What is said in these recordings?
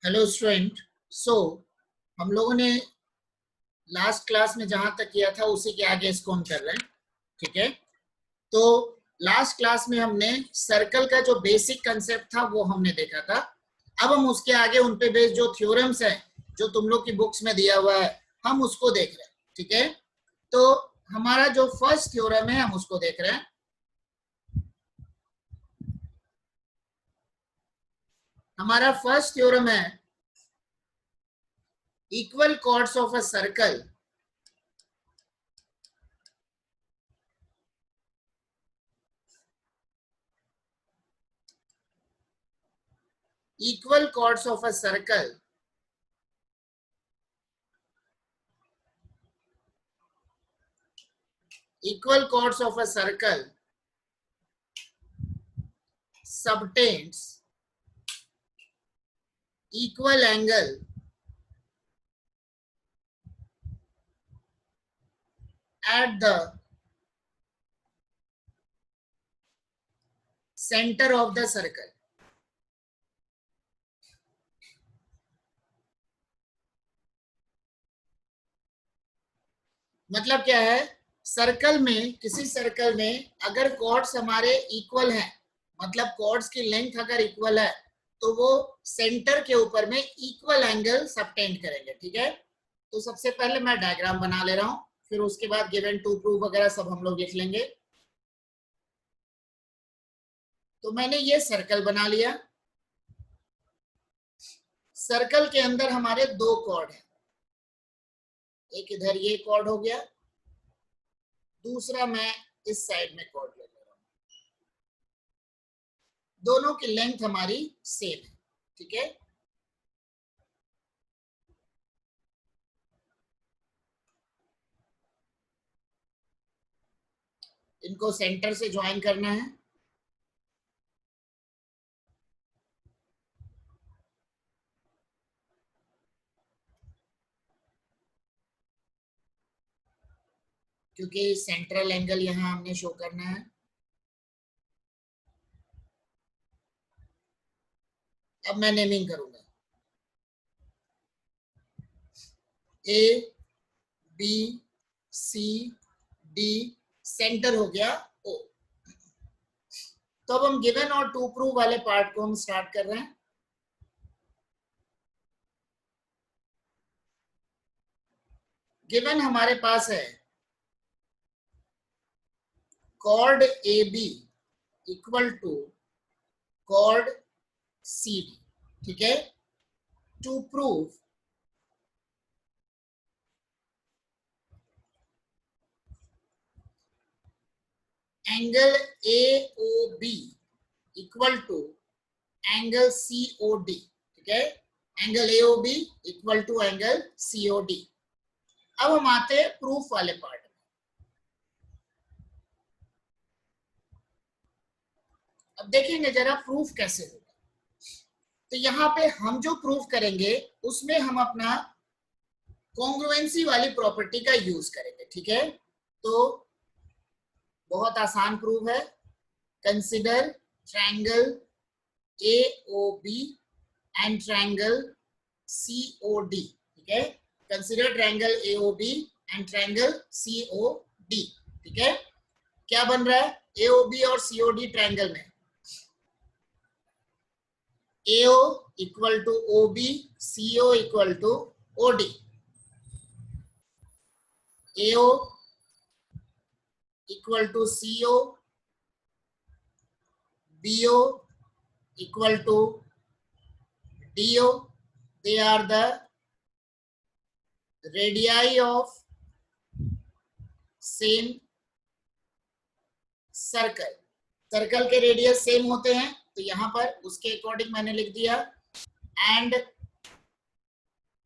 Hello student. सो हम लोगों ने लास्ट क्लास में जहां तक किया था उसी के आगे इसको हम कर रहे हैं। ठीक है, तो लास्ट क्लास में हमने सर्कल का जो बेसिक कंसेप्ट था वो हमने देखा था। अब हम उसके आगे उन पे बेस्ड जो थ्योरम्स हैं जो तुम लोग की बुक्स में दिया हुआ है हम उसको देख रहे हैं। ठीक है, तो हमारा जो फर्स्ट थ्योरम है हम उसको देख रहे हैं। हमारा फर्स्ट थ्योरम है equal chords of a circle equal chords of a circle equal chords of a circle subtends equal angle at the center of the circle। मतलब क्या है, सर्कल में, किसी सर्कल में अगर कॉर्ड्स हमारे इक्वल हैं, मतलब कॉर्ड्स की लेंथ अगर इक्वल है तो वो सेंटर के ऊपर में इक्वल एंगल सबटेंड करेंगे। ठीक है, तो सबसे पहले मैं डायग्राम बना ले रहा हूं, फिर उसके बाद गिवन टू प्रूफ वगैरह सब हम लोग लिख लेंगे। तो मैंने ये सर्कल बना लिया। सर्कल के अंदर हमारे दो कॉर्ड हैं, एक इधर ये कॉर्ड हो गया, दूसरा मैं इस साइड में कॉर्ड ले रहा हूं। दोनों की लेंथ हमारी सेम है। ठीक है, इनको सेंटर से ज्वाइन करना है। क्योंकि सेंट्रल एंगल यहां हमने शो करना है। अब मैं नेमिंग करूंगा, A B C D, centre हो गया ओ। तो अब हम गिवन और टू प्रूव वाले पार्ट को हम स्टार्ट कर रहे हैं। गिवन हमारे पास है chord A B equal to chord C D. ठीक है, to prove angle AOB equal to angle COD। ठीक है, angle AOB equal to angle COD। अब हम आते हैं प्रूफ वाले पार्ट में। अब देखेंगे जरा प्रूफ कैसे होगा। तो यहाँ पे हम जो प्रूफ करेंगे उसमें हम अपना कॉन्ग्रुएंसी वाली प्रॉपर्टी का यूज करेंगे। ठीक है, तो बहुत आसान प्रूफ है। Consider triangle AOB and triangle COD। ठीक है, consider triangle AOB and triangle COD। ठीक है, क्या बन रहा है AOB और COD ट्रायंगल में? AO equal to OB, CO equal to OD। AO equal to CO, BO equal to DO. They are the radii of same circle। Circle के radius same होते हैं, तो यहां पर उसके अकॉर्डिंग मैंने लिख दिया and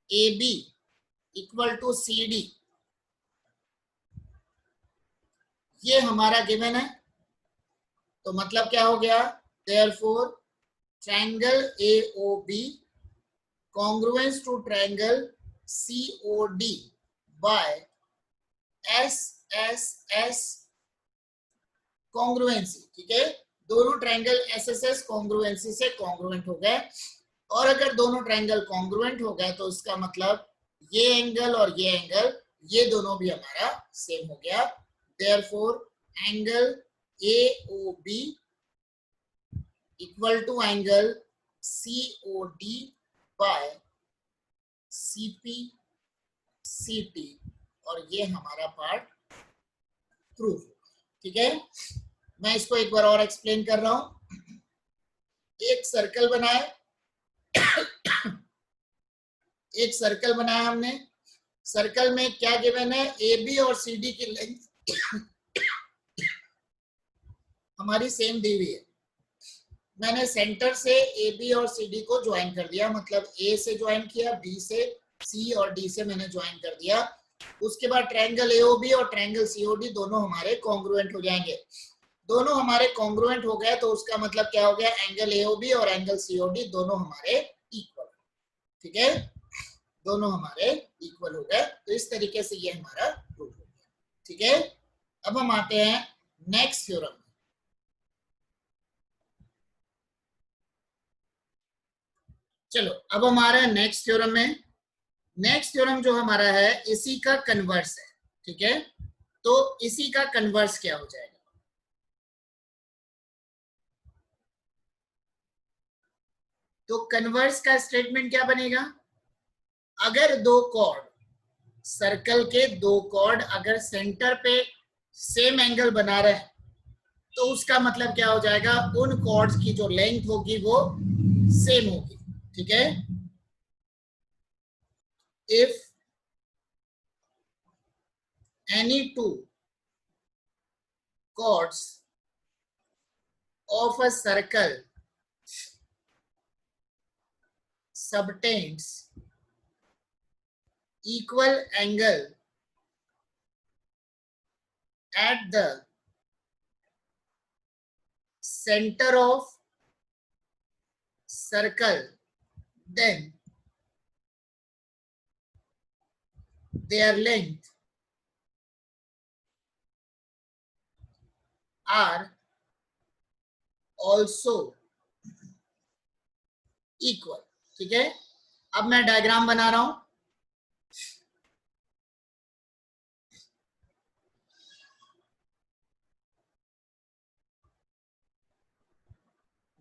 AB equal to CD। ये हमारा गिवन है, तो मतलब क्या हो गया, therefore triangle AOB congruence to triangle COD by SSS congruency. ठीक है, दोनों ट्रायंगल SSS कॉन्ग्रुएंसी से कॉन्ग्रुएंट हो गए। और अगर दोनों ट्रायंगल कॉन्ग्रुएंट हो गए तो उसका मतलब ये एंगल और ये एंगल ये दोनों भी हमारा सेम हो गया। Therefore angle AOB equal to angle COD by CPCT और ये हमारा पार्ट प्रूफ होगा। ठीक है, मैं इसको एक बार और एक्सप्लेन कर रहा हूं। एक सर्कल बनाए, एक सर्कल बनाया हमने। सर्कल में क्या गिवन है, AB और CD की लेंथ हमारी सेम दी हुई है। मैंने सेंटर से AB और CD को ज्वाइन कर दिया, मतलब A से ज्वाइन किया, B से, C और D से मैंने ज्वाइन कर दिया। उसके बाद ट्रायंगल AOB और ट्रायंगल COD दोनों हमारे कॉन्ग्रुएंट हो जाएंगे। दोनों हमारे कॉन्ग्रुएंट हो गए तो उसका मतलब क्या हो गया, एंगल AOB और एंगल COD दोनों हमारे इक्वल। ठीक है, दोनों हमारे इक्वल हो गए। तो इस तरीके से ये हमारा प्रूफ हो गया। ठीक है, अब हम आते हैं नेक्स्ट थ्योरम। चलो अब हम आ रहे हैं नेक्स्ट थ्योरम में। नेक्स्ट थ्योरम जो हमारा है इसी का कन्वर्स है। ठीक है, तो इसी का कन्वर्स क्या हो जाएगा, तो कन्वर्स का स्टेटमेंट क्या बनेगा, अगर दो कॉर्ड, सर्कल के दो कॉर्ड अगर सेंटर पे सेम एंगल बना रहे हैं तो उसका मतलब क्या हो जाएगा, उन कॉर्ड्स की जो लेंथ होगी वो सेम होगी। ठीक है, if any two chords of a circle subtends equal angle at the center of circle, then their length are also equal। ठीक है, अब मैं डायग्राम बना रहा हूं।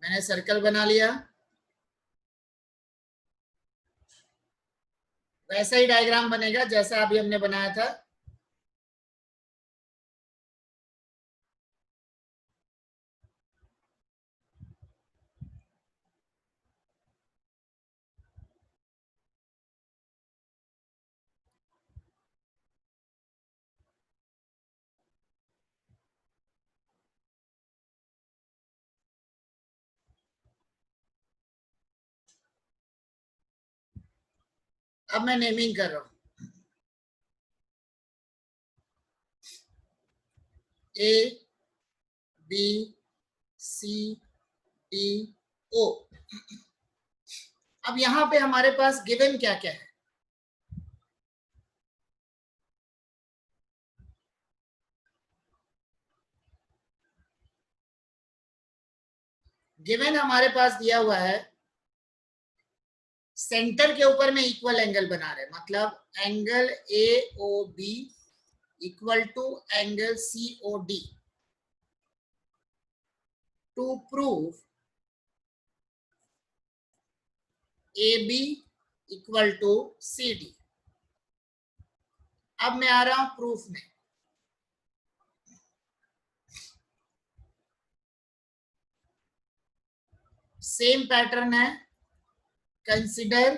मैंने सर्कल बना लिया, वैसा ही डायग्राम बनेगा जैसा अभी हमने बनाया था। अब मैं नेमिंग कर रहा हूं, ABCDO। अब यहां पे हमारे पास गिवन क्या क्या है, गिवन हमारे पास दिया हुआ है सेंटर के ऊपर में इक्वल एंगल बना रहे, मतलब angle AOB equal to angle COD। To prove AB equal to CD। अब मैं आ रहा हूं प्रूफ में। सेम पैटर्न है, consider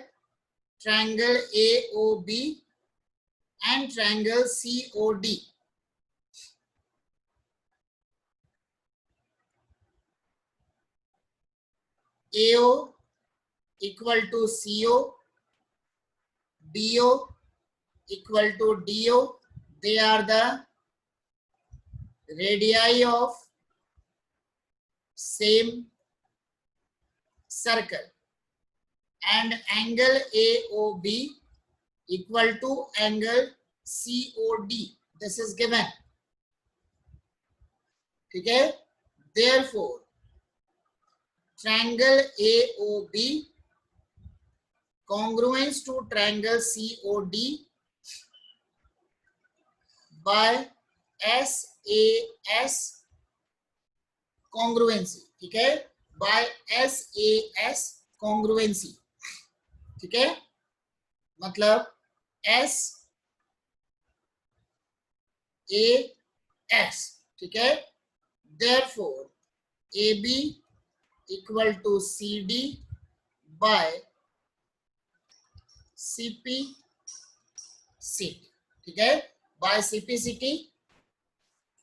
triangle AOB and triangle COD। AO equal to CO, BO equal to DO. They are the radii of same circle, and angle AOB equal to angle COD. This is given। ठीक है, therefore triangle AOB congruence to triangle COD by SAS congruency, ठीक है, by SAS congruency, ठीक है, मतलब SAS, ठीक है, therefore AB equal to CD by CPCT, ठीक है, by CPCT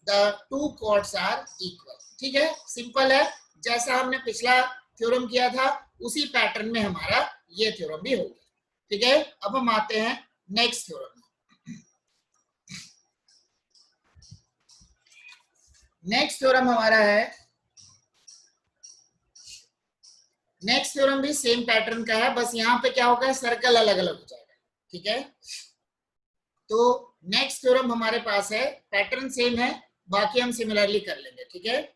the two chords are equal, ठीक है, सिंपल है, जैसा हमने पिछला थ्योरम किया था उसी पैटर्न में हमारा ये थ्योरम भी होगा, ठीक है। अब हम आते हैं नेक्स्ट थ्योरम में। नेक्स्ट थ्योरम हमारा है, नेक्स्ट थ्योरम भी सेम पैटर्न का है, बस यहाँ पे क्या होगा, सर्कल अलग अलग हो जाएगा, ठीक है। तो नेक्स्ट थ्योरम हमारे पास है, पैटर्न सेम है, बाकी हम सिमिलरली कर लेंगे, ठीक है।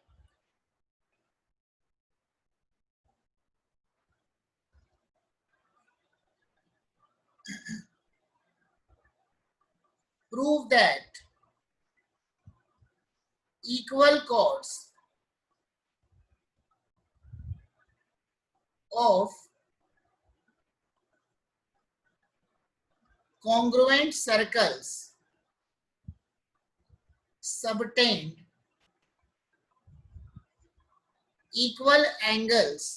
Prove that equal chords of congruent circles subtend equal angles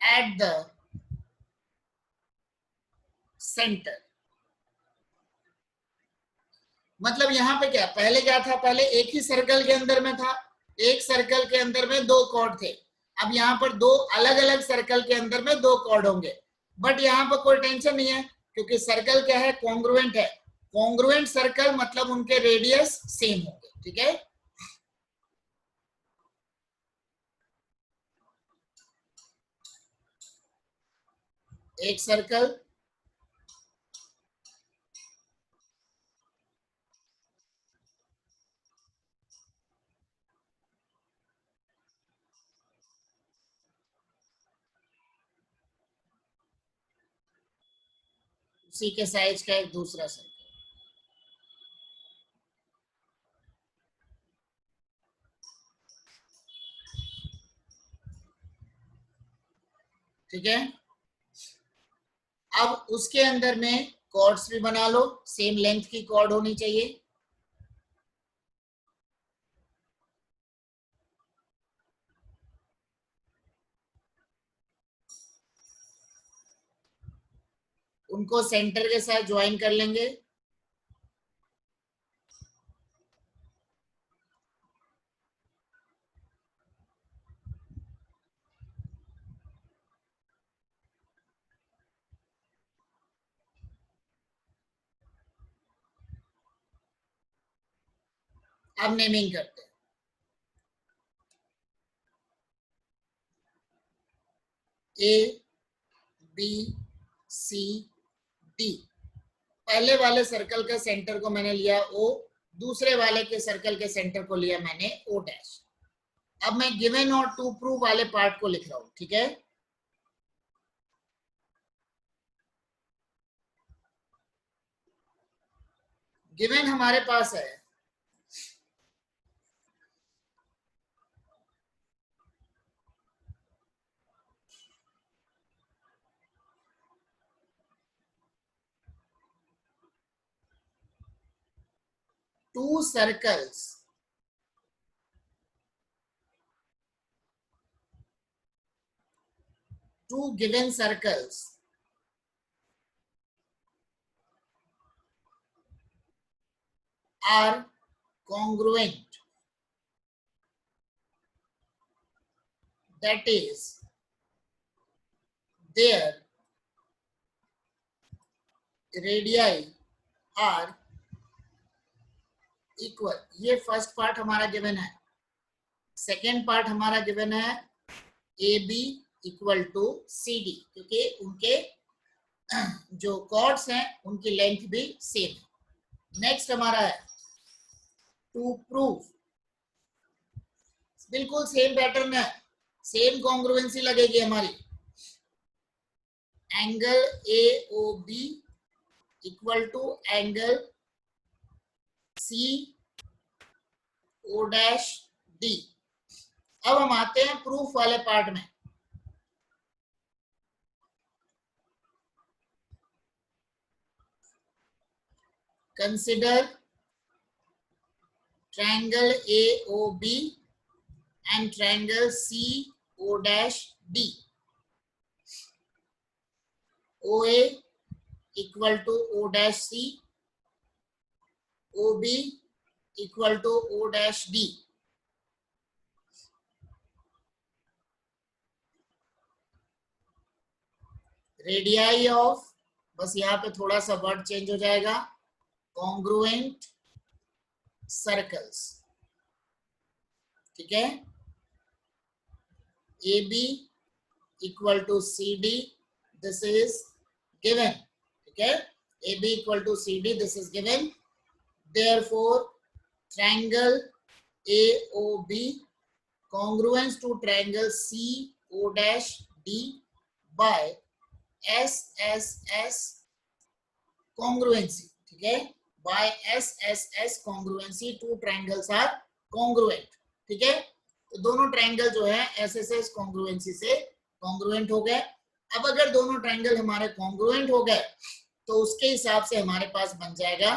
at the center। मतलब यहां पे क्या, पहले क्या था, पहले एक ही सर्कल के अंदर में था, एक सर्कल के अंदर में दो कॉर्ड थे, अब यहाँ पर दो अलग अलग सर्कल के अंदर में दो कॉर्ड होंगे, बट यहाँ पर कोई टेंशन नहीं है क्योंकि सर्कल क्या है, कॉन्ग्रुएंट है, कॉन्ग्रुएंट सर्कल मतलब उनके रेडियस सेम होंगे, ठीक है। एक सर्कल उसी के साइज का एक दूसरा सर्कल, ठीक है। अब उसके अंदर में कॉर्ड्स भी बना लो, सेम लेंथ की कॉर्ड होनी चाहिए, उनको सेंटर के साथ ज्वाइन कर लेंगे, अब नेमिंग करते हैं, ए बी सी डी, पहले वाले सर्कल के सेंटर को मैंने लिया ओ, दूसरे वाले के सर्कल के सेंटर को लिया मैंने ओ डैश। अब मैं गिवन और टू प्रूव वाले पार्ट को लिख रहा हूं, ठीक है। गिवन हमारे पास है two circles two given circles are congruent, that is their radii are equal. ये फर्स्ट पार्ट हमारा गिवन है, सेकेंड पार्ट हमारा गिवन है A B equal to C D, क्योंकि उनके जो कॉर्ड्स हैं उनकी लेंथ भी सेम है। नेक्स्ट हमारा है टू प्रूव, बिल्कुल सेम पैटर्न है, सेम कॉन्ग्रुएंसी लगेगी हमारी, angle AOB equal to angle CO'D। अब हम आते हैं प्रूफ वाले पार्ट में। Consider triangle AOB and triangle CO'D। OA equal to O''C, OB equal to O''D। Radii of, बस यहाँ पे थोड़ा सा वर्ड चेंज हो जाएगा, कॉन्ग्रुएंट सर्कल्स, ठीक है। AB equal to CD, this is given, ठीक है। AB equal to CD, this is given. Therefore triangle AOB congruence to triangle CO'D by SSS congruency, ठीक है। by SSS congruency two triangles are congruent, ठीक है। तो दोनों triangle जो है SSS congruency से congruent हो गए। अब अगर दोनों ट्रायंगल हमारे congruent हो गए तो उसके हिसाब से हमारे पास बन जाएगा,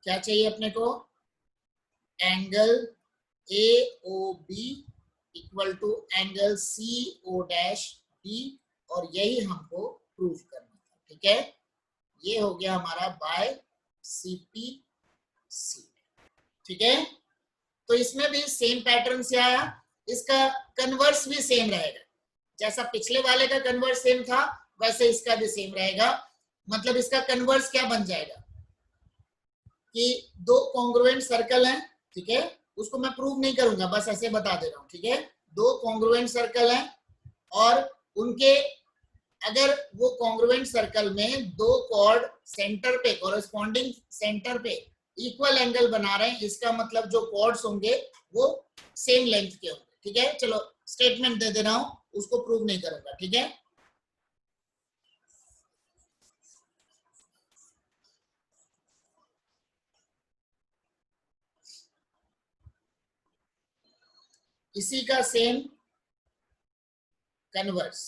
क्या चाहिए अपने को, angle AOB equal to angle CO'D, और यही हमको प्रूव करना था, ठीक है। ये हो गया हमारा बाय CPC, ठीक है। तो इसमें भी सेम पैटर्न से आया, इसका कन्वर्स भी सेम रहेगा, जैसा पिछले वाले का कन्वर्स सेम था वैसे इसका भी सेम रहेगा। मतलब इसका कन्वर्स क्या बन जाएगा कि दो कॉन्ग्रुएंट सर्कल हैं, ठीक है। उसको मैं प्रूव नहीं करूंगा, बस ऐसे बता दे रहा हूं, ठीक है। दो कॉन्ग्रुएंट सर्कल हैं और उनके अगर वो कॉन्ग्रुएंट सर्कल में दो कॉर्ड सेंटर पे, कॉरेस्पॉन्डिंग सेंटर पे इक्वल एंगल बना रहे हैं, इसका मतलब जो कॉर्ड्स होंगे वो सेम लेंथ के होंगे, ठीक है। चलो स्टेटमेंट दे दे रहा हूं, उसको प्रूव नहीं करूंगा, ठीक है। इसी का same converse,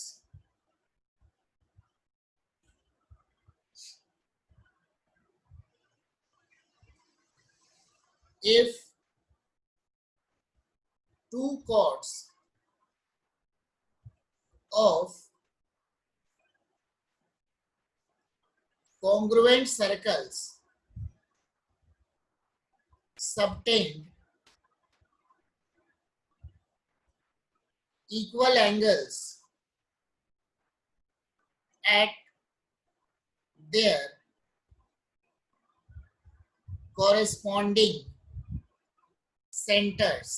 if two chords of congruent circles subtend equal angles at their corresponding centers,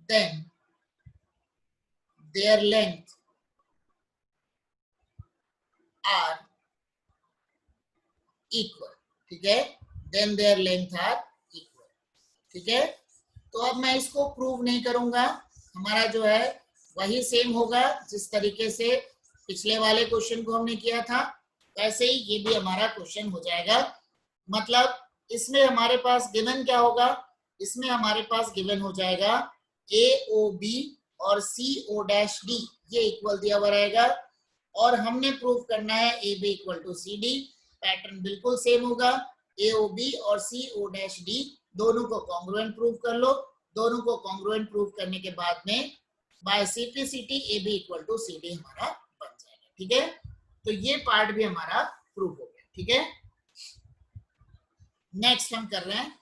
then their length are equal, ठीक है। then their length are equal, ठीक है। तो अब मैं इसको प्रूव नहीं करूंगा, हमारा जो है वही सेम होगा जिस तरीके से पिछले वाले क्वेश्चन को हमने किया था, वैसे ही ये भी हमारा क्वेश्चन हो जाएगा। मतलब इसमें हमारे पास गिवन क्या होगा, इसमें हमारे पास गिवन हो जाएगा AOB और CO'D, ये इक्वल दिया हुआ रहेगा और हमने प्रूव करना है AB equal to CD। Pattern बिल्कुल सेम होगा, AOB और CO'D दोनों को कॉन्ग्रुएंट प्रूव कर लो। दोनों को कॉन्ग्रुएंट प्रूव करने के बाद में by CPCT AB equal to CD हमारा बन जाएगा, ठीक है। तो ये पार्ट भी हमारा प्रूव हो गया, ठीक है। नेक्स्ट हम कर रहे हैं,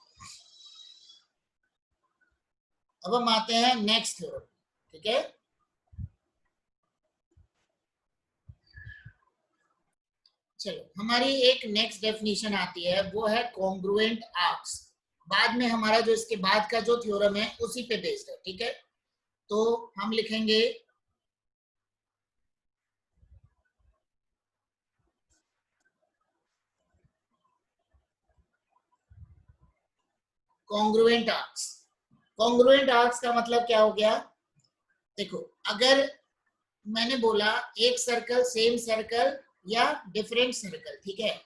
अब हम आते हैं नेक्स्ट थ्योरम, ठीक है। चलो हमारी एक नेक्स्ट डेफिनेशन आती है, वो है कॉन्ग्रुएंट आर्क्स। बाद में हमारा जो इसके बाद का जो थ्योरम है उसी पे बेस्ड है, ठीक है। तो हम लिखेंगे कॉन्ग्रुएंट आर्क्स। कॉन्ग्रुएंट आर्क्स का मतलब क्या हो गया, देखो अगर मैंने बोला एक सर्कल, सेम सर्कल या डिफरेंट सर्कल, ठीक है,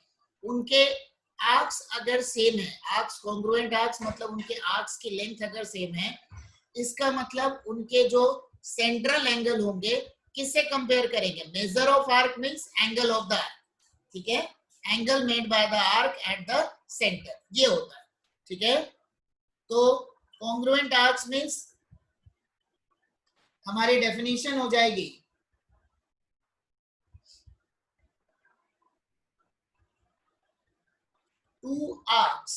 उनके आर्क्स अगर सेम है, आर्क्स कॉन्ग्रुएंट आर्क्स मतलब उनके आर्क्स की लेंथ अगर सेम है, इसका मतलब उनके जो सेंट्रल एंगल होंगे किससे कंपेयर करेंगे, major of arc means angle of the arc, ठीक है, angle made by the arc at the centre, ये होता है, ठीक है। तो कॉन्ग्रुएंट आर्क्स मींस हमारी डेफिनेशन हो जाएगी two arcs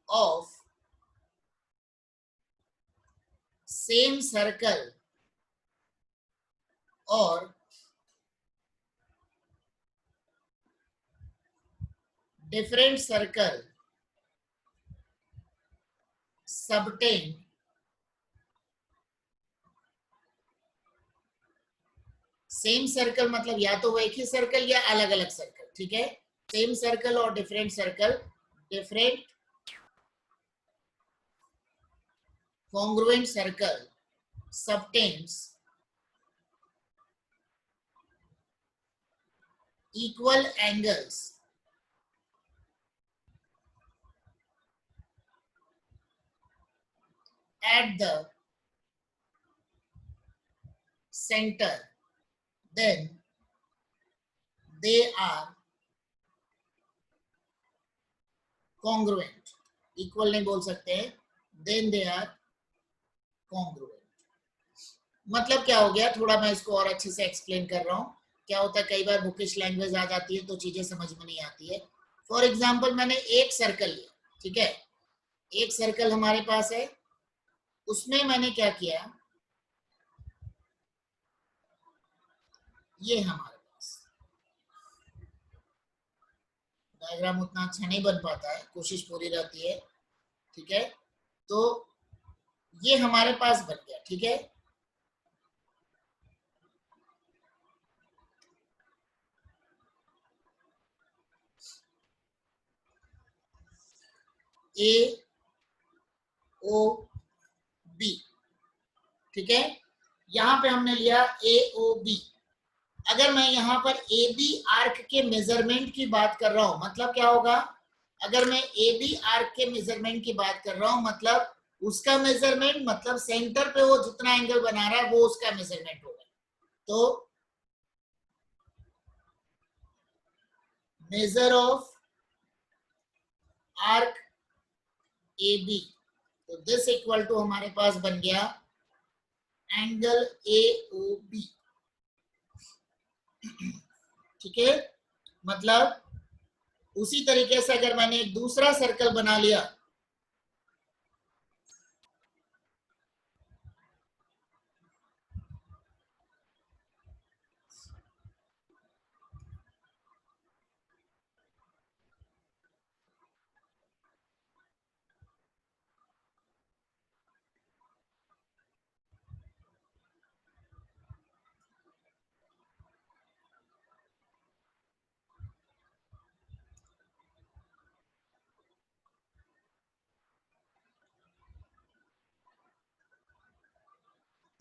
of same circle और different circle subtend same circle मतलब या तो वो एक ही सर्कल या अलग अलग सर्कल, ठीक है, सेम सर्कल और different circle, different congruent circle subtends equal angles at the center, then they are congruent, equal नहीं बोल सकते, then they are congruent। मतलब क्या हो गया, थोड़ा मैं इसको और अच्छे से एक्सप्लेन कर रहा हूँ। क्या होता है, कई बार बुकिश लैंग्वेज आ जाती है तो चीजें समझ में नहीं आती है। फॉर एग्जाम्पल मैंने एक सर्कल लिया, ठीक है, एक सर्कल हमारे पास है, उसमें मैंने क्या किया, ये हमारे पास डायग्राम उतना अच्छा नहीं बन पाता है, कोशिश पूरी रहती है, ठीक है, तो ये हमारे पास बन गया, ठीक है। ए ओ बी, ठीक है, यहां पे हमने लिया ए ओ बी। अगर मैं यहां पर ए बी आर्क के मेजरमेंट की बात कर रहा हूं, मतलब क्या होगा, अगर मैं ए बी आर्क के मेजरमेंट की बात कर रहा हूं, मतलब उसका मेजरमेंट मतलब सेंटर पे वो जितना एंगल बना रहा है वो उसका मेजरमेंट होगा। तो measure of arc A B, तो दिस इक्वल टू हमारे पास बन गया एंगल ए ओ बी, ठीक है। मतलब उसी तरीके से अगर मैंने एक दूसरा सर्कल बना लिया,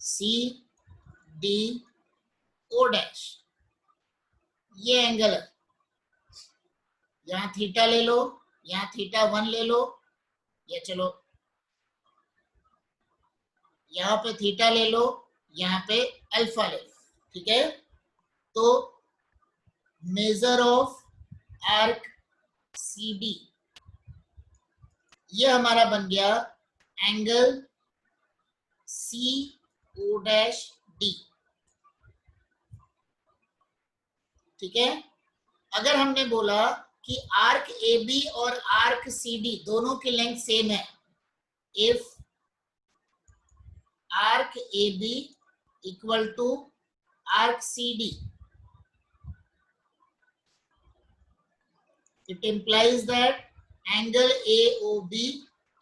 सी डी ओ डैश, ये एंगल है, यहां थीटा ले लो, यहां थीटा 1 ले लो, या चलो यहां पे थीटा ले लो, यहां पे अल्फा ले लो, ठीक है। तो measure of arc C D, ये हमारा बन गया angle C O dash D, ठीक है। अगर हमने बोला कि आर्क ए बी और आर्क सी डी दोनों की लेंथ सेम है, if arc A B equal to arc C D, it implies that angle AOB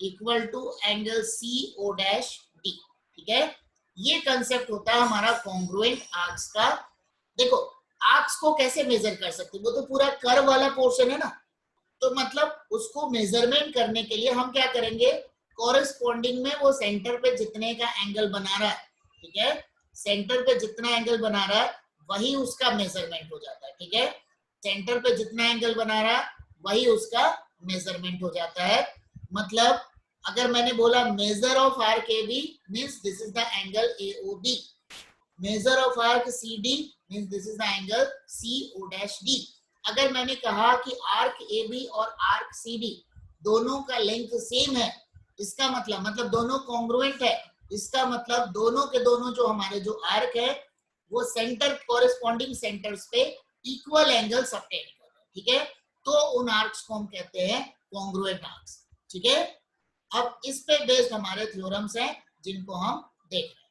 equal to angle CO dash D, ठीक है। ये कंसेप्ट होता है हमारा कॉन्ग्रुएंट आर्क्स का। देखो आर्क्स को कैसे मेजर कर सकते, वो तो पूरा कर्व वाला पोर्शन है ना, तो मतलब उसको मेजरमेंट करने के लिए हम क्या करेंगे, कॉरेस्पॉन्डिंग में वो सेंटर पे जितने का एंगल बना रहा है, ठीक है, सेंटर पे जितना एंगल बना रहा है वही उसका मेजरमेंट हो जाता है, ठीक है, सेंटर पे जितना एंगल बना रहा है वही उसका मेजरमेंट हो जाता है। मतलब अगर मैंने बोला measure of arc A B means this is the angle A O B, measure of arc C D means this is the angle C O dash D. अगर मैंने कहा कि आर्क ए बी और आर्क सी डी दोनों का length same है, इसका मतलब दोनों कॉन्ग्रुएंट है, इसका मतलब दोनों के दोनों जो हमारे जो आर्क है वो सेंटर कॉरेस्पॉन्डिंग सेंटर्स पे इक्वल एंगल सबटेंड कर रहे हैं, ठीक है, तो उन आर्क्स को हम कहते हैं कॉन्ग्रुएंट आर्क्स, ठीक है। अब इस पे बेस्ड हमारे थ्योरम्स हैं जिनको हम देख रहे हैं।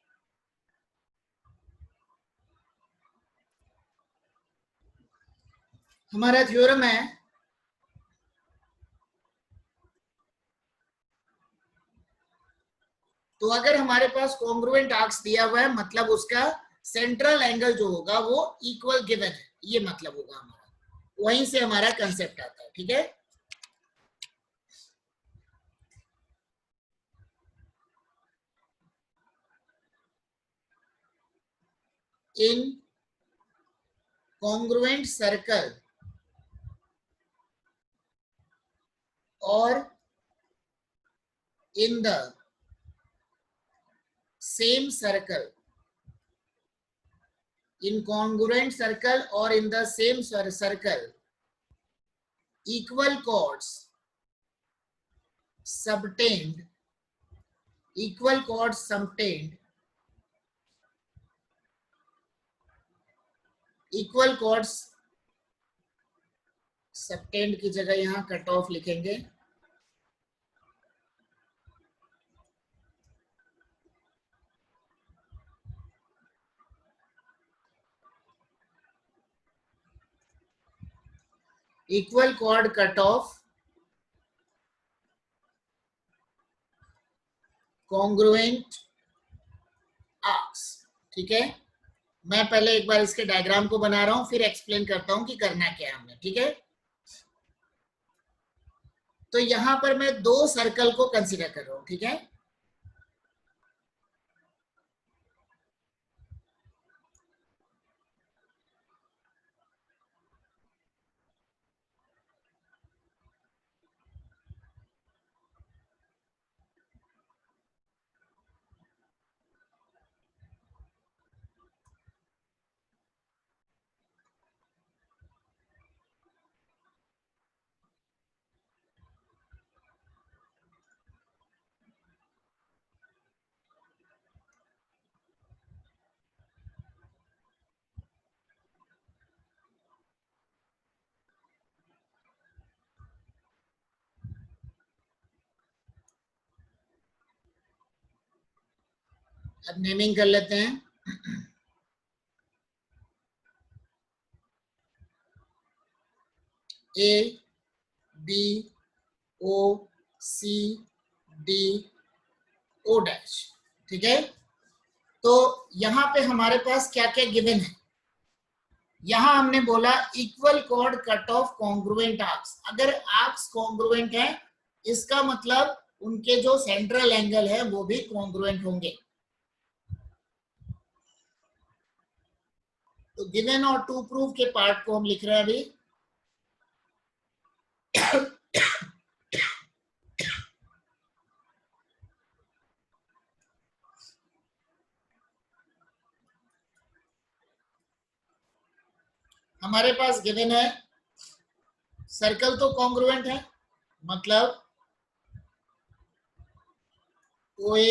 हमारा थ्योरम है तो अगर हमारे पास कॉन्ग्रुएंट आर्क्स दिया हुआ है मतलब उसका सेंट्रल एंगल जो होगा वो इक्वल गिवन है, ये मतलब होगा हमारा, वहीं से हमारा कंसेप्ट आता है, ठीक है। इन कॉन्ग्रुएंट सर्कल और in the same circle, in congruent circle or in the same circle, equal chords subtend, equal chords subtend, equal chords subtend की जगह यहां कट ऑफ लिखेंगे, equal cord cut off congruent arcs, ठीक है। मैं पहले एक बार इसके डायग्राम को बना रहा हूं फिर एक्सप्लेन करता हूं कि करना क्या है हमने, ठीक है। तो यहां पर मैं दो सर्कल को कंसीडर कर रहा हूं, ठीक है, अब नेमिंग कर लेते हैं। A B O C D O dash, ठीक है। तो यहां पे हमारे पास क्या क्या गिवन है, यहां हमने बोला equal cord cut off congruent arcs, अगर आर्क्स कॉन्ग्रुएंट है इसका मतलब उनके जो सेंट्रल एंगल है वो भी कॉन्ग्रुएंट होंगे। तो गिवन और टू प्रूव के पार्ट को हम लिख रहे हैं अभी। हमारे पास गिवन है सर्कल तो कॉन्ग्रुएंट है, मतलब O A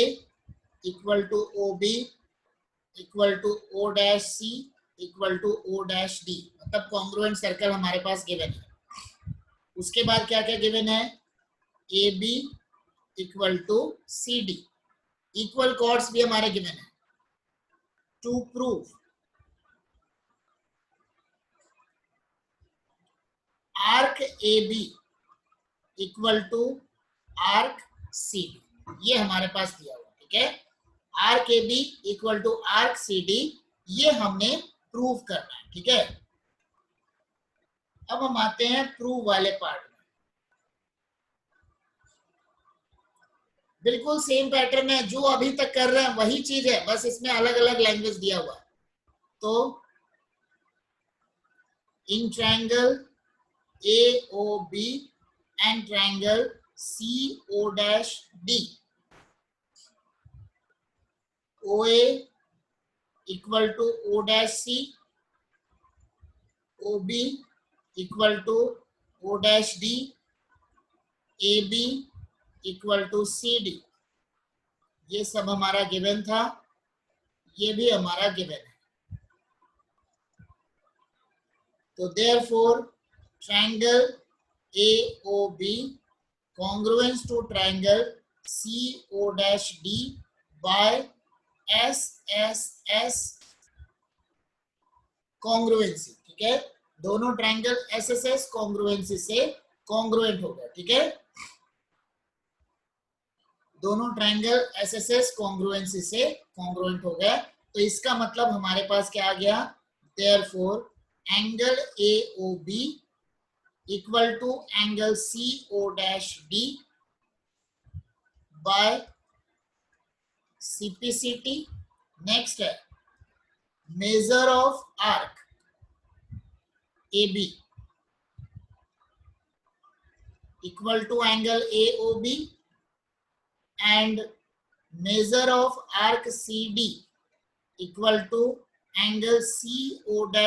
equal to O B equal to O dash C equal to O dash D, मतलब कॉन्ग्रुएंट सर्कल हमारे पास गिवन है। उसके बाद क्या क्या गिवन है, A B equal to C D, equal chords भी हमारे गिवन है। To prove arc A B equal to arc C D, ये हमारे पास दिया हुआ, ठीक है। Arc A B equal to arc C D, ये हमने प्रूव करना है, ठीक है। अब हम आते हैं प्रूव वाले पार्ट में। बिल्कुल सेम पैटर्न है, जो अभी तक कर रहे हैं वही चीज है, बस इसमें अलग अलग लैंग्वेज दिया हुआ है। तो in triangle AOB and triangle CO'D, OA equal to O-C, OB equal to O-D, AB equal to CD। ये सब हमारा गिवन था, ये भी हमारा गिवन है। तो therefore triangle AOB congruent to triangle CO'D by SSS congruency. ठीक है, दोनों ट्रायंगल SSS कॉन्ग्रुएंसी से कॉन्ग्रुएंट हो गया। ठीक है, दोनों ट्रायंगल SSS कॉन्ग्रुएंसी से कॉन्ग्रुएंट हो गया। तो इसका मतलब हमारे पास क्या आ गया, therefore angle AOB equal to angle CO'D by CPCT। Next है measure of arc AB equal to angle AOB and measure of arc CD equal to angle CO'D।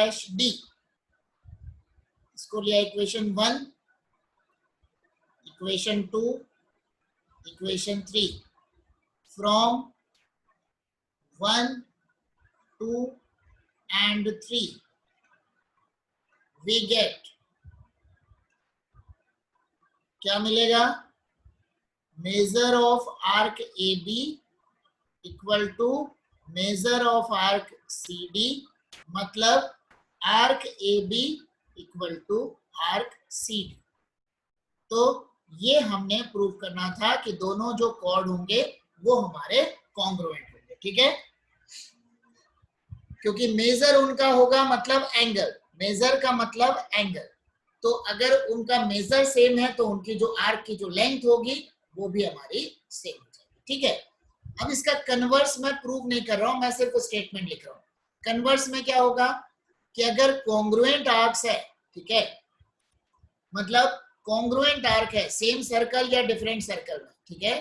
इसको लिया equation 1, equation 2, equation 3। From 1, 2 and 3 we get क्या मिलेगा, measure of arc AB equal to measure of arc CD, मतलब arc AB equal to arc CD। तो ये हमने prove करना था कि दोनों जो कॉर्ड होंगे वो हमारे कॉन्ग्रुएंट होंगे। ठीक है, क्योंकि मेजर उनका होगा मतलब एंगल, मेजर का मतलब एंगल। तो अगर उनका मेजर सेम है तो उनकी जो आर्क की जो लेंथ होगी वो भी हमारी सेम हो जाएगी। ठीक है, अब इसका कन्वर्स मैं प्रूव नहीं कर रहा हूं, मैं सिर्फ स्टेटमेंट लिख रहा हूं। कन्वर्स में क्या होगा कि अगर कॉन्ग्रुएंट आर्क्स है, ठीक है, मतलब कॉन्ग्रुएंट आर्क है सेम सर्कल या डिफरेंट सर्कल में, ठीक है,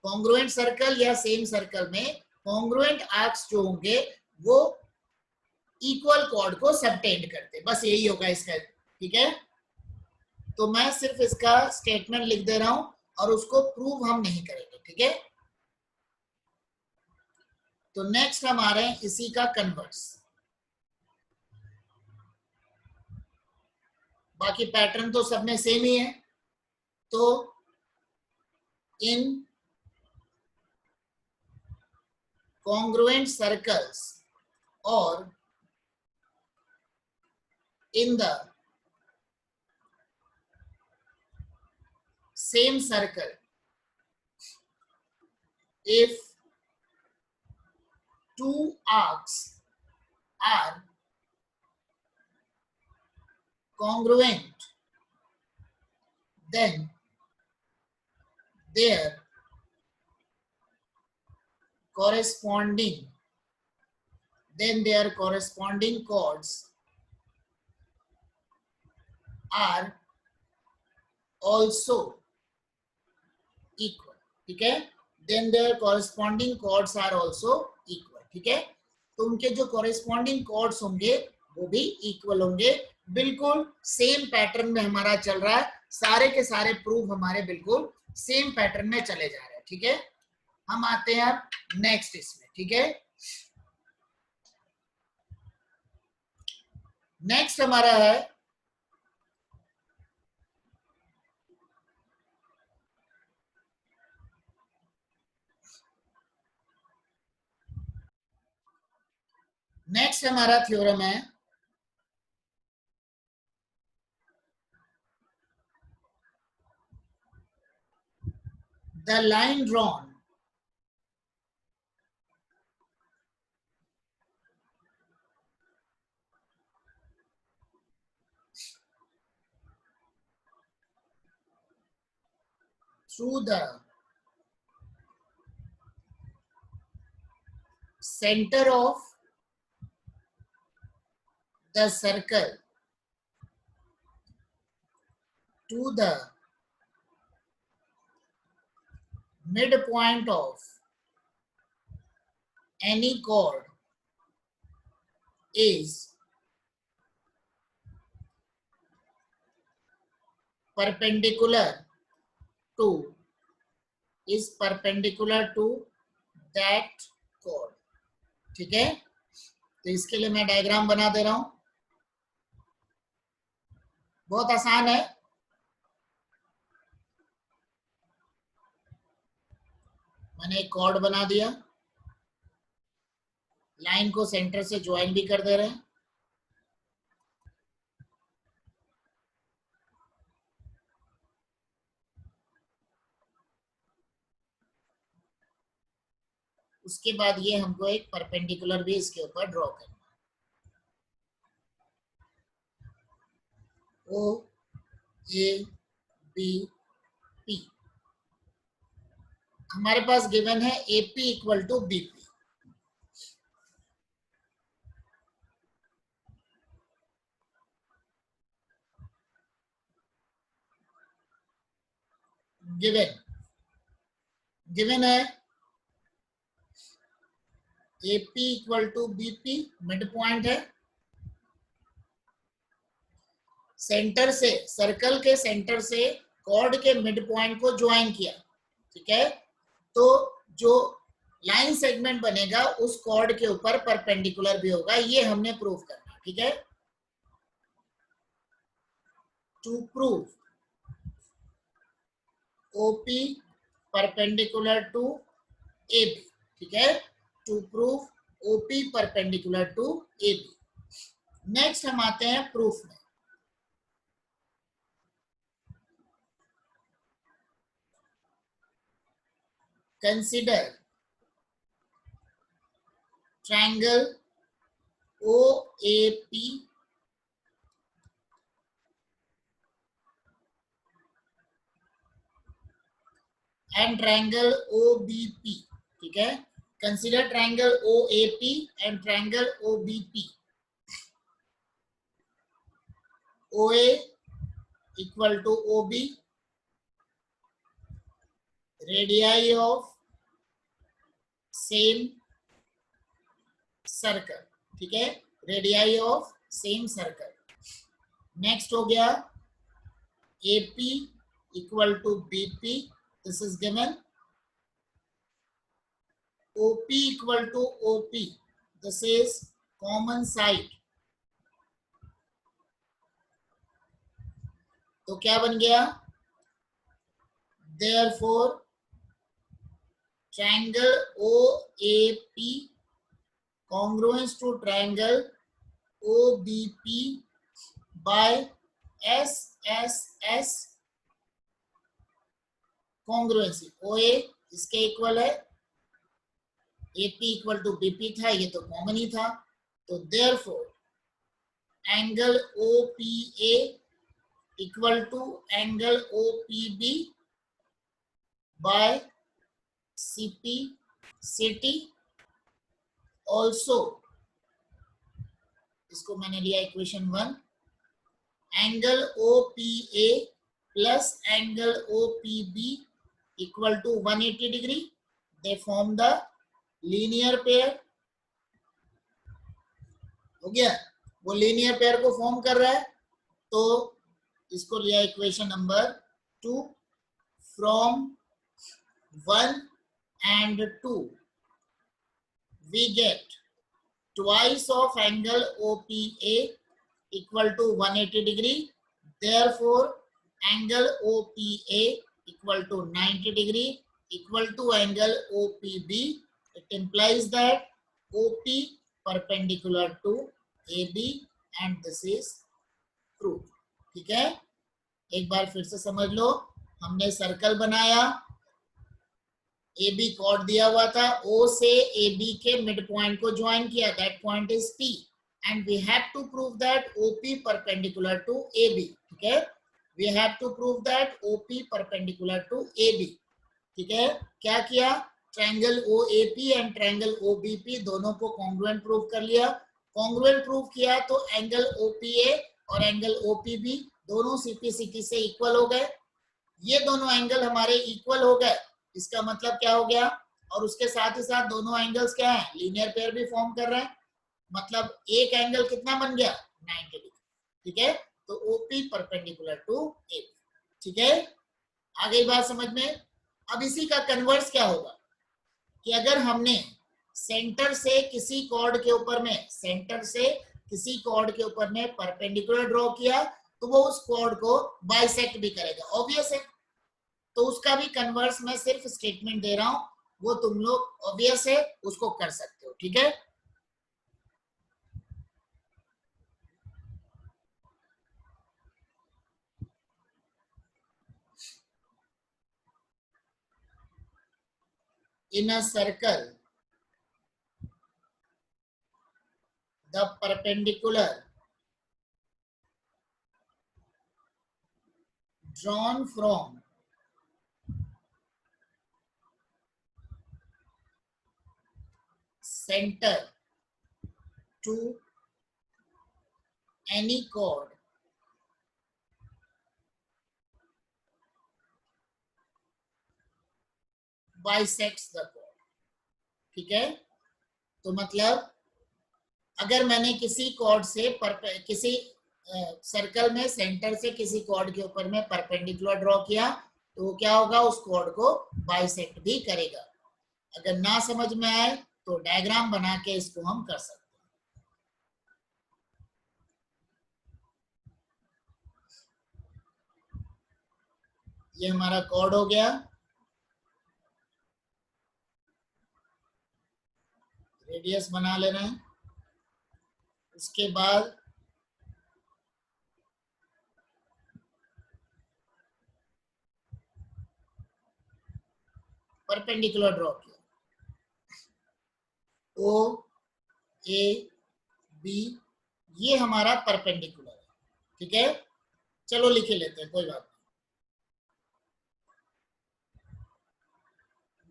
कॉन्ग्रुएंट सर्कल या सेम सर्कल में कॉन्ग्रुएंट आर्क्स जो होंगे वो इक्वल कॉर्ड को सबटेंड करते, बस यही होगा इसका। ठीक है, तो मैं सिर्फ इसका स्टेटमेंट लिख दे रहा हूं और उसको प्रूव हम नहीं करेंगे। ठीक है, तो नेक्स्ट हम आ रहे हैं इसी का कन्वर्स। बाकी पैटर्न तो सब में सेम ही है। तो इन कॉन्ग्रुएंट सर्कल्स और in the same circle, if two arcs are congruent, then their corresponding chords are also equal। ठीक है, then their corresponding chords are also equal। ठीक है, तो उनके जो corresponding chords होंगे वो भी इक्वल होंगे। बिल्कुल सेम पैटर्न में हमारा चल रहा है, सारे के सारे प्रूफ हमारे बिल्कुल सेम पैटर्न में चले जा रहे हैं। ठीक है, हम आते हैं अब नेक्स्ट इसमें। ठीक है, नेक्स्ट हमारा है नेक्स्ट हमारा थ्योरम है the line drawn through the center of the circle to the midpoint of any chord is perpendicular to that chord. ठीक है, तो इसके लिए मैं डायग्राम बना दे रहा हूं, बहुत आसान है। मैंने एक कॉर्ड बना दिया, लाइन को सेंटर से ज्वाइन भी कर दे रहे हैं। उसके बाद ये हमको एक परपेंडिकुलर भी इसके ऊपर ड्रॉ करना, ओ ए बी पी। हमारे पास गिवन है AP equal to BP। Given है AP equal to BP, mid point है, सेंटर से, सर्कल के सेंटर से कॉर्ड के मिड पॉइंट को ज्वाइन किया। ठीक है, तो जो लाइन सेगमेंट बनेगा उस कॉर्ड के ऊपर परपेंडिकुलर भी होगा, ये हमने प्रूव करना। ठीक है, to prove OP perpendicular to AB। ठीक है, to prove OP perpendicular to AB। Next हम आते हैं प्रूफ में। Consider triangle OAP and triangle OBP। ठीक है, consider triangle OAP and triangle OBP। OA equal to OB, radii of same circle. ठीक है, radii of same circle. Next हो गया AP equal to BP, this is given. OP equal to OP, this is common side. तो क्या बन गया, therefore triangle OAP congruence to triangle OBP by SSS congruency। OA इसके equal है, AP equal to BP था, ये तो common ही था, तो therefore angle OPA equal to angle OPB by CT also, इसको मैंने लिया equation 1, angle OPA plus angle OPB equal to 180 degree, they form the linear pair. हो गया, वो लीनियर पेयर को फॉर्म कर रहा है, तो इसको लिया equation number 2। From 1 and 2 we get twice of angle OPA equal to 180 degree, therefore angle OPA equal to 90 degree equal to angle OPB. It implies that OP perpendicular to AB and this is proved। ठीक है, एक बार फिर से समझ लो, हमने circle बनाया, AB cord दिया हुआ था, O से AB के मिड पॉइंट को ज्वाइन किया, that point is P, and we have to prove that OP perpendicular to AB। ठीक है, we have to prove that OP perpendicular to AB। ठीक है, क्या किया, triangle OAP and triangle OBP दोनों को कॉन्ग्रुएंट प्रूव कर लिया। कॉन्ग्रुएंट प्रूव किया तो एंगल OPA और एंगल OPB दोनों CPCT से इक्वल हो गए। ये दोनों एंगल हमारे इक्वल हो गए, इसका मतलब क्या हो गया, और उसके साथ ही साथ दोनों एंगल्स क्या है, लीनियर पेयर भी फॉर्म कर रहे हैं, मतलब एक एंगल कितना बन गया, 90 डिग्री। ठीक है, तो OP परपेंडिकुलर टू AP। ठीक है, आ गई बात समझ में। अब इसी का कन्वर्स क्या होगा कि अगर हमने सेंटर से किसी कॉर्ड के ऊपर में परपेंडिकुलर ड्रॉ किया तो वो उस कॉर्ड को बाइसेक्ट भी करेगा, ऑब्वियस है। तो उसका भी कन्वर्स मैं सिर्फ स्टेटमेंट दे रहा हूं, वो तुम लोग ऑब्वियस है उसको कर सकते हो। ठीक है, in a circle the perpendicular drawn from center to any chord bisects the chord। ठीक है, तो मतलब अगर मैंने किसी कॉर्ड से किसी सर्कल में सेंटर से किसी कॉर्ड के ऊपर में परपेंडिकुलर ड्रॉ किया तो क्या होगा, उस कॉर्ड को बाइसेक्ट भी करेगा। अगर ना समझ में आए तो डायग्राम बना के इसको हम कर सकते हैं। ये हमारा कॉर्ड हो गया, रेडियस बना लेना है। उसके बाद परपेंडिकुलर ड्रॉ किया, OAB ये हमारा परपेंडिकुलर है। ठीक है, चलो लिखे लेते हैं, कोई बात नहीं।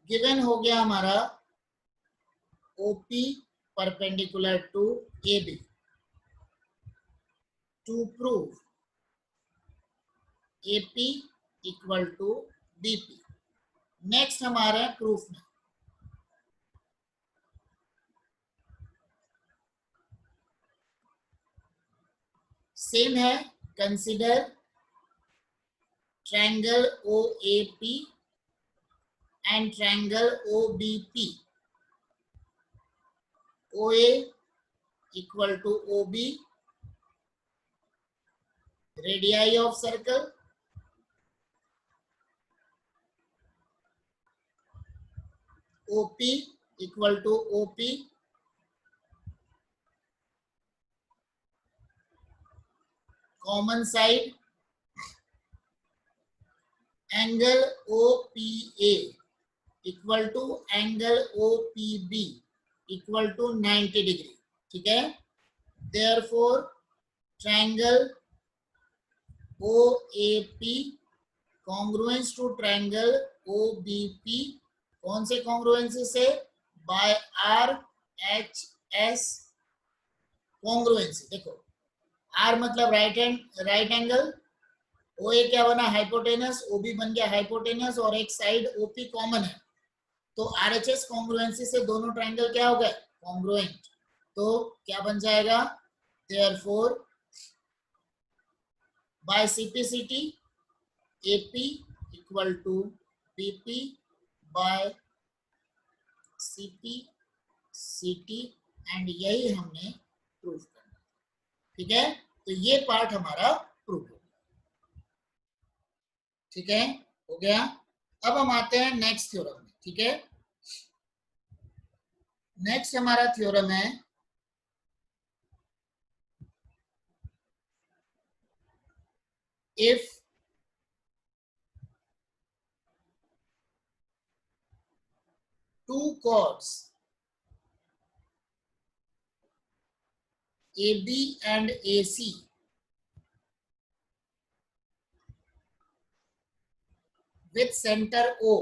गिवन हो गया हमारा OP perpendicular to AB to prove AP equal to BP। Next हमारा प्रूफ में सेम है, consider triangle OAP and triangle OBP, OA equal to OB, radii of circle, OP equal to OP, common side, angle OPA equal to angle OPB equal to 90 degree. ठीक है, therefore triangle OAP congruence to triangle OBP, कौन से congruency से, by RHS congruency. देखो R मतलब right angle, OA क्या बना, hypotenuse, OB बन गया हाइपोटेनस, और एक साइड OP कॉमन है, तो RHS कॉन्ग्रुएंसी से दोनों ट्रायंगल क्या हो गए, कॉन्ग्रुएंट। तो क्या बन जाएगा, therefore by CPCT AP equal to BP by CPCT, and यही हमने प्रूफ करना। ठीक है, तो ये पार्ट हमारा प्रूफ हो गया। ठीक है, हो गया। अब हम आते हैं नेक्स्ट थ्योरम में। ठीक है, नेक्स्ट हमारा थ्योरम है if two chords AB and AC with center O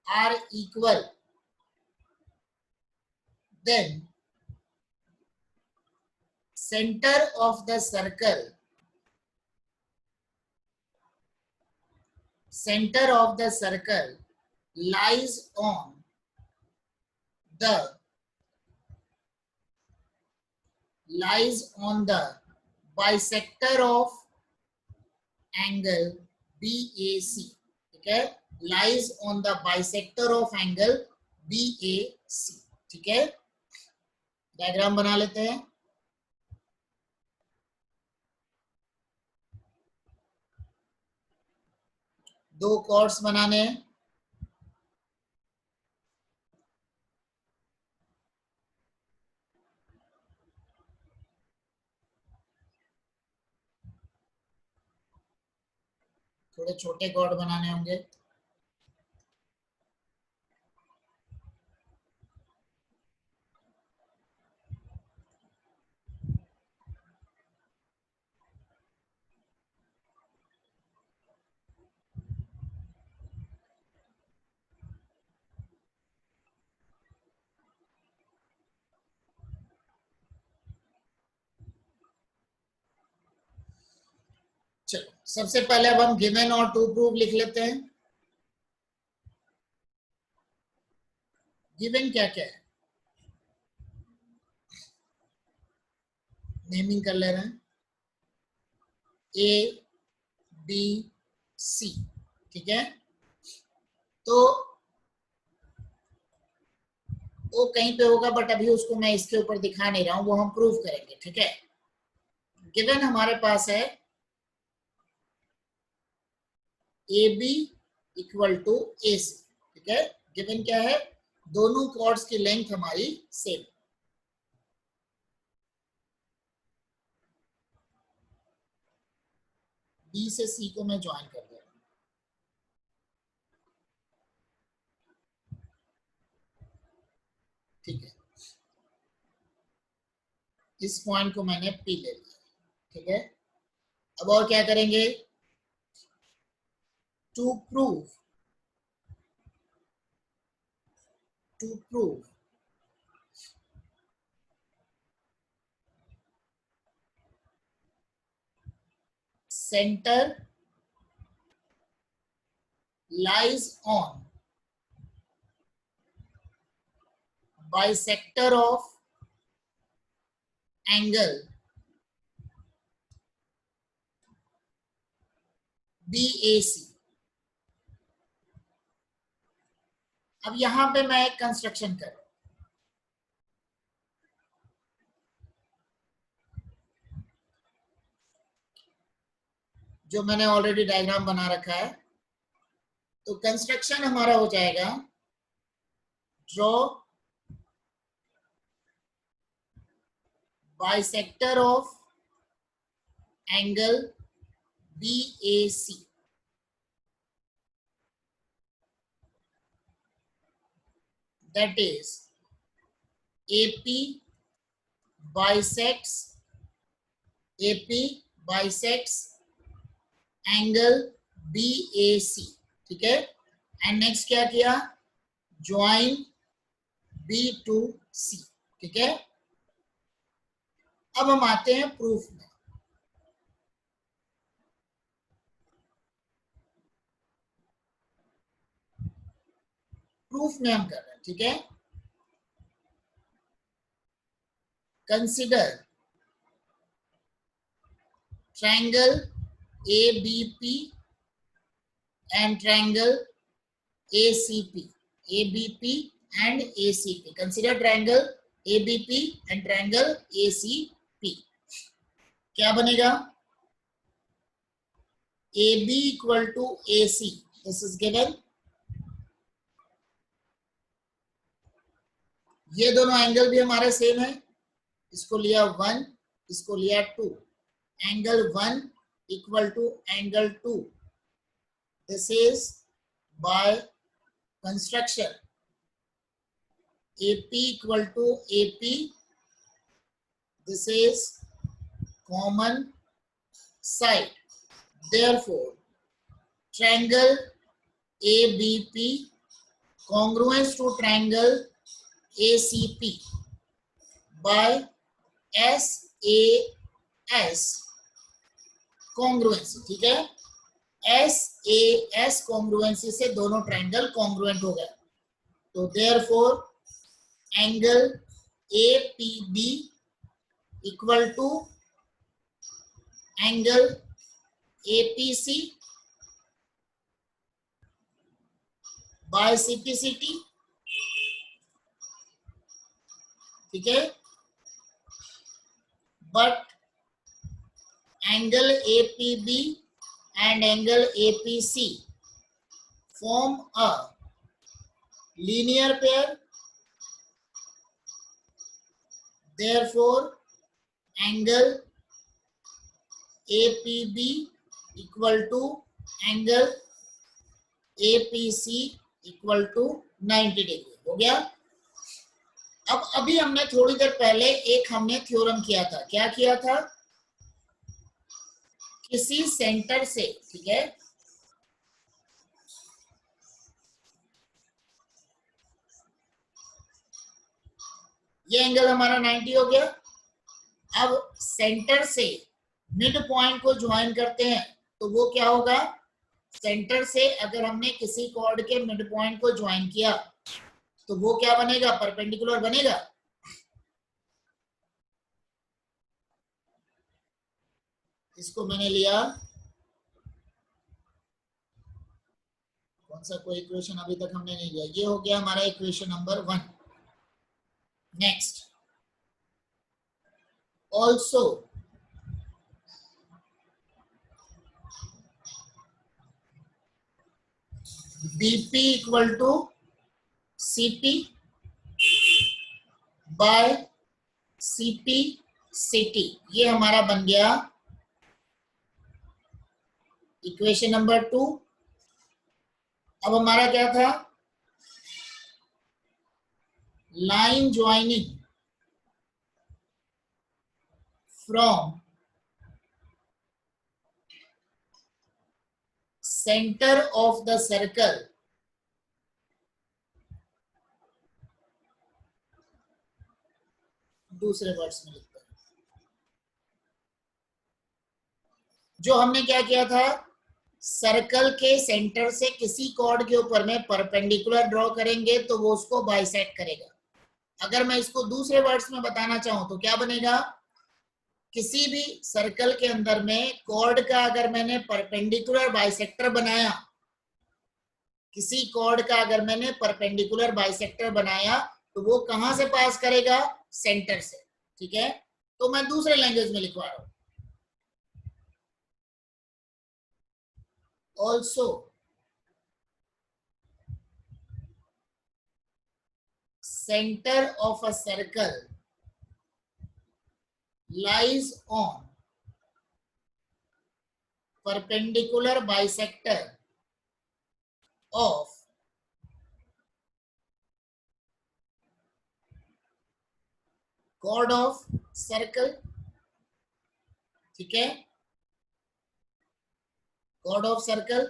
are equal, then center of the circle lies on the bisector of angle BAC. ठीक है, lies on the bisector of angle BAC. ठीक है, diagram बना लेते हैं. दो chords बनाने हैं. थोड़े छोटे कॉर्ड बनाने होंगे. चलो, सबसे पहले अब हम गिवन और टू प्रूव लिख लेते हैं. गिवन क्या क्या है, नेमिंग कर ले रहे हैं. A B C. ठीक है, तो वो कहीं पे होगा, बट अभी उसको मैं इसके ऊपर दिखा नहीं रहा हूं, वो हम प्रूव करेंगे. ठीक है, गिवन हमारे पास है ए बी इक्वल टू ए सी. ठीक है, गिवन क्या है, दोनों कॉर्ड्स की लेंथ हमारी सेम. बी से सी को मैं ज्वाइन कर दे रहा हूं. ठीक है, इस पॉइंट को मैंने पी ले लिया. ठीक है, अब और क्या करेंगे, to prove center lies on bisector of angle BAC. अब यहां पे मैं एक कंस्ट्रक्शन कर रहा हूं. जो मैंने ऑलरेडी डायग्राम बना रखा है. तो कंस्ट्रक्शन हमारा हो जाएगा, draw bisector of angle BAC. That is AP bisects angle BAC. ठीक है, एंड नेक्स्ट क्या किया, ज्वाइन B to C. ठीक है, अब हम आते हैं प्रूफ में. प्रूफ में हम कर रहे हैं. ठीक है, consider triangle ABP and triangle ACP. ABP and ACP. Consider triangle ABP and triangle ACP. क्या बनेगा, AB equal to AC. This is given. ये दोनों एंगल भी हमारे सेम है. इसको लिया 1, इसको लिया 2. Angle 1 equal to angle 2. This is by construction. AP equal to AP. This is common side. Therefore, triangle ABP congruence to triangle ACP by SAS congruency, ठीक है, SAS congruency से दोनों ट्रायंगल congruent हो गए, तो therefore angle APB equal to angle APC by CPCT, ठीक है, but angle APB and angle APC form a linear pair, therefore angle APB equal to angle APC equal to 90 degree. हो गया। अब अभी हमने थोड़ी देर पहले एक हमने थ्योरम किया था, क्या किया था, किसी सेंटर से, ठीक है, ये एंगल हमारा 90 हो गया। अब सेंटर से मिड पॉइंट को ज्वाइन करते हैं तो वो क्या होगा, सेंटर से अगर हमने किसी कॉर्ड के मिड पॉइंट को ज्वाइन किया तो वो क्या बनेगा, परपेंडिकुलर बनेगा। इसको मैंने लिया, कौन सा कोई इक्वेशन अभी तक हमने नहीं लिया, ये हो गया हमारा equation number 1। Next, also BP equal to CP by CPCT, ये हमारा बन गया इक्वेशन नंबर 2। अब हमारा क्या था, line joining from centre of the circle दूसरे वर्ड्स में लिखते हैं, जो हमने क्या किया था, सर्कल के सेंटर से किसी कॉर्ड के ऊपर में परपेंडिकुलर ड्रॉ करेंगे तो वो उसको बाइसेक्ट करेगा। अगर मैं इसको दूसरे वर्ड्स में बताना चाहूं तो क्या बनेगा, किसी भी सर्कल के अंदर में कॉर्ड का अगर मैंने परपेंडिकुलर बाइसेक्टर बनाया, किसी कॉर्ड का अगर मैंने परपेंडिकुलर बाइसेक्टर बनाया तो वो कहां से पास करेगा, सेंटर से, ठीक है। तो मैं दूसरे लैंग्वेज में लिखवा रहा हूं, also center of a circle lies on perpendicular bisector of chord of circle, ठीक है, chord of circle।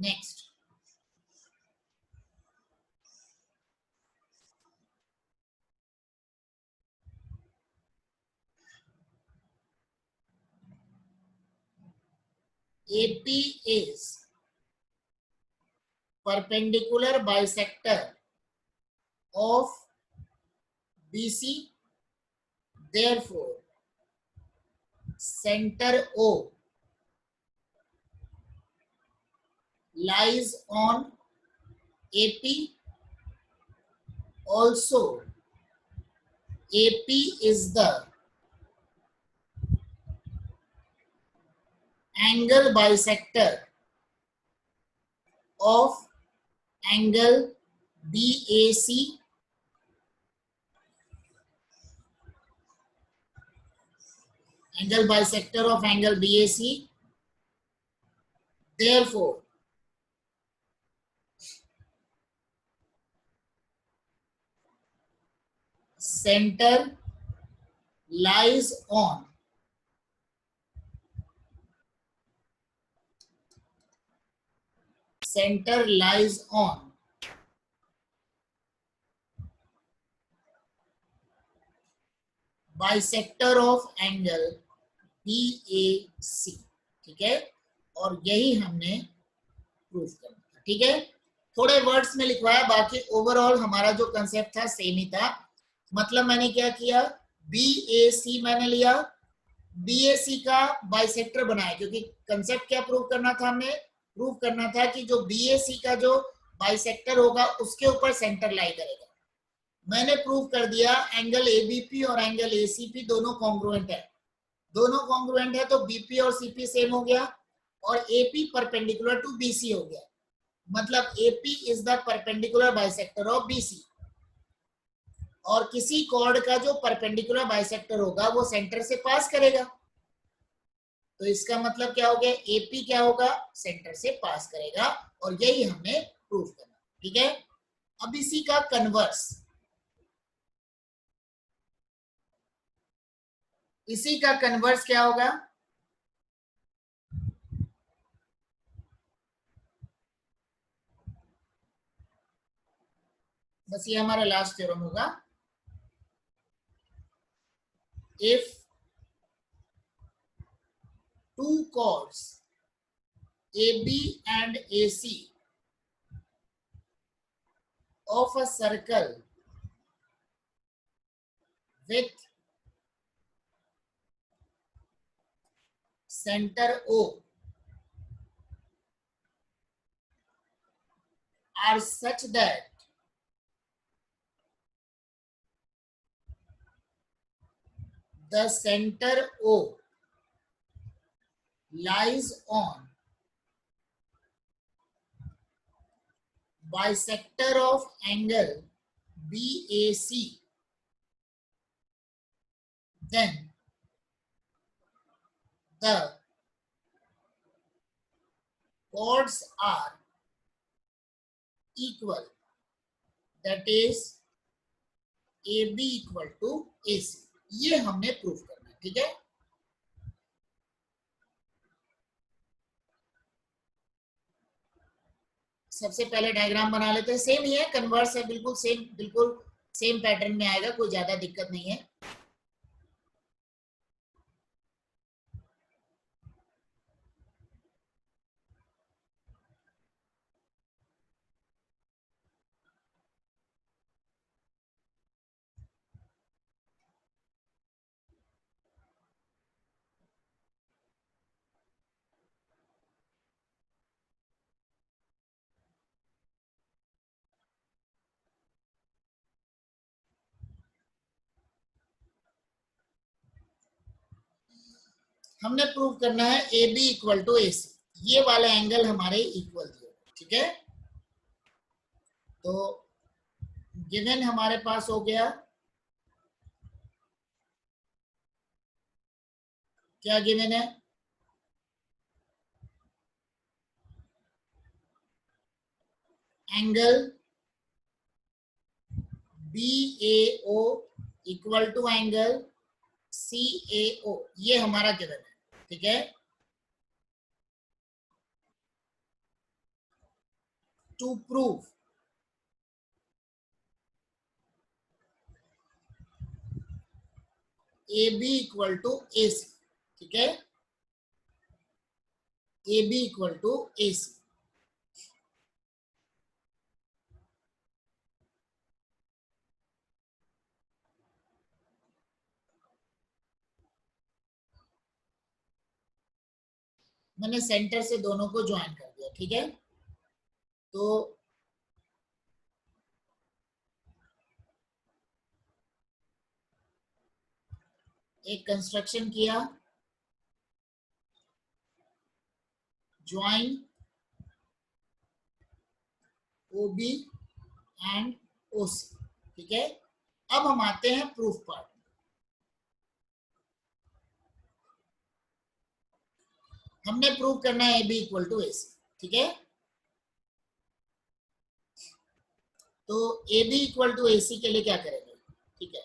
Next, AP is perpendicular bisector of BC, therefore center O lies on AP, also AP is the angle bisector of angle BAC, angle bisector of angle BAC, therefore center lies on center lies on bisector of angle BAC, ठीक है, और यही हमने proof करना था, ठीक है। थोड़े वर्ड्स में लिखवाया, बाकी ओवरऑल हमारा जो कंसेप्ट था सेम ही था। मतलब मैंने क्या किया, BAC मैंने लिया, BAC का बाइसेक्टर बनाया, क्योंकि कंसेप्ट क्या प्रूव करना था, हमने प्रूव करना था कि जो BAC का जो बाइसेक्टर होगा उसके ऊपर सेंटर लाई करेगा। मैंने प्रूव कर दिया एंगल ABP और एंगल ACP दोनों कॉन्ग्रुएंट है, दोनों कॉन्ग्रुएंट है, तो BP और CP सेम हो गया, और AP परपेंडिकुलर टू BC हो गया। मतलब AP is the perpendicular bisector of BC, और किसी कॉर्ड का जो परपेंडिकुलर बाइसेक्टर होगा वो सेंटर से पास करेगा, तो इसका मतलब क्या हो गया, AP क्या होगा, सेंटर से पास करेगा, और यही हमने प्रूफ करना, ठीक है। अब इसी का कन्वर्स, इसी का कन्वर्स क्या होगा, बस ये हमारा लास्ट थ्योरम होगा। If two chords AB and AC of a circle with center O are such that the center O lies on bisector of angle BAC, then the chords are equal, that is AB equal to AC। ये हमने proof करना है, ठीक है। सबसे पहले diagram बना लेते हैं, सेम ही है, कन्वर्स है, बिल्कुल सेम पैटर्न में आएगा, कोई ज्यादा दिक्कत नहीं है। हमने प्रूव करना है AB इक्वल टू AC, ये वाले एंगल हमारे इक्वल दिए, ठीक है। तो गिवन हमारे पास हो गया, क्या गिवन है, angle BAO equal to angle CAO, ये हमारा गिवन है, ठीक है। To prove AB equal to AC, ठीक है, AB इक्वल टू AC। मैंने सेंटर से दोनों को ज्वाइन कर दिया, ठीक है। तो एक कंस्ट्रक्शन किया, ज्वाइन OB एंड OC, ठीक है। अब हम आते हैं प्रूफ पार्ट। हमने प्रूव करना है AB इक्वल टू AC, ठीक है। तो AB इक्वल टू AC के लिए क्या करेंगे, ठीक है।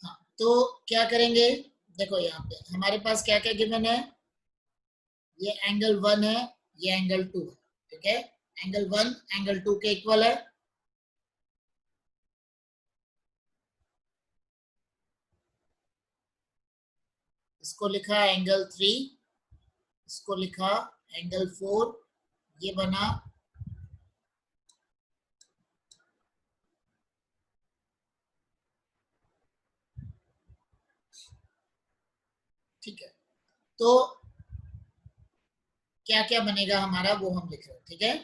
हाँ, तो क्या करेंगे, देखो यहाँ पे हमारे पास क्या क्या गिवन है, ये एंगल 1 है, ये एंगल 2 है, ठीक है। एंगल 1 एंगल 2 के इक्वल है। इसको लिखा एंगल 3, इसको लिखा एंगल 4, ये बना ठीक है। तो क्या क्या बनेगा हमारा वो हम लिख रहे हैं, ठीक है।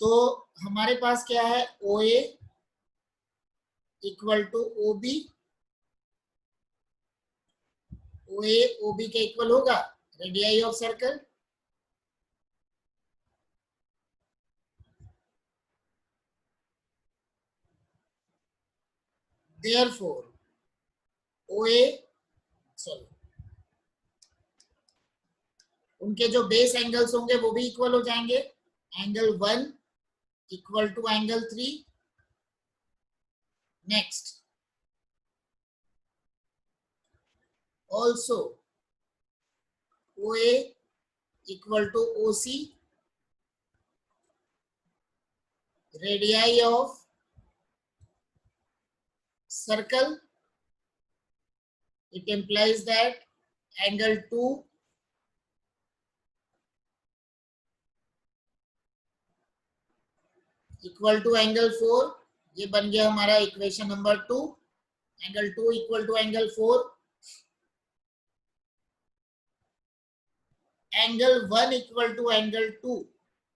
तो हमारे पास क्या है, O A equal to O B, O A O B के इक्वल होगा, radii of circle. Therefore O A sorry उनके जो बेस एंगल्स होंगे वो भी इक्वल हो जाएंगे। Angle 1 equal to angle 3। Next also O A equal to O C, radii of circle, it implies that angle 2 equal to angle 4, ये बन गया हमारा equation number 2। Angle 2 equal to angle 4, angle 1 equal to angle 2,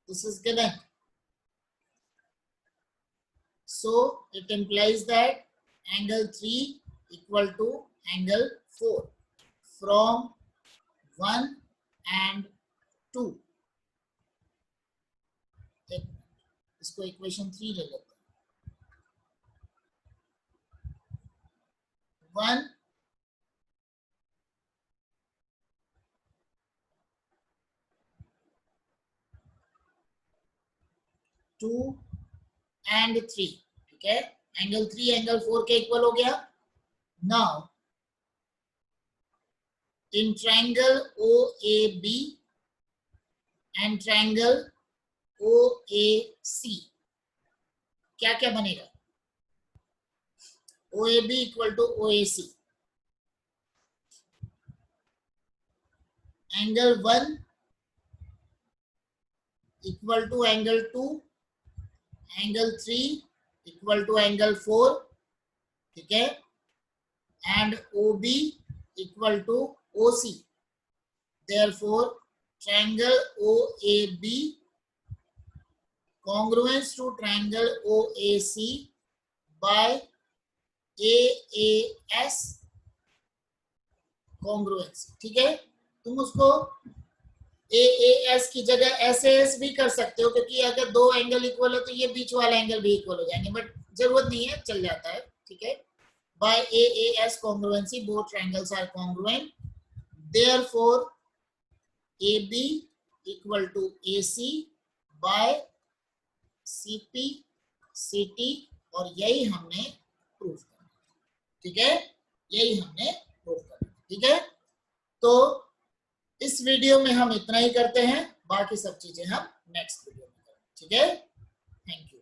this is given, so it implies that angle 3 equal to angle 4 from 1 and 2। इसको equation 3 ले लेते हैं। 1 2 and 3, ठीक है। एंगल 3 एंगल 4 के इक्वल हो गया। Now in triangle OAB and triangle OAC क्या क्या बनेगा, OAB equal to OAC, angle 1 equal to angle 2, angle 3 equal to angle 4, ठीक है, and OB equal to OC। Therefore, triangle OAB congruence to triangle OAC by AAS congruence, ठीक है। तुम उसको AAS की जगह SAS भी कर सकते हो, क्योंकि अगर दो एंगल इक्वल हो तो ये बीच वाला एंगल भी इक्वल हो जाएंगे, बट जरूरत नहीं है, चल जाता है, ठीक है। By AAS congruency both triangles are congruent, therefore AB equal to AC by CP CT, और यही हमने प्रूव करना, ठीक है, यही हमने प्रूव करना, ठीक है। तो इस वीडियो में हम इतना ही करते हैं, बाकी सब चीजें हम नेक्स्ट वीडियो में करेंगे, ठीक है। Thank you.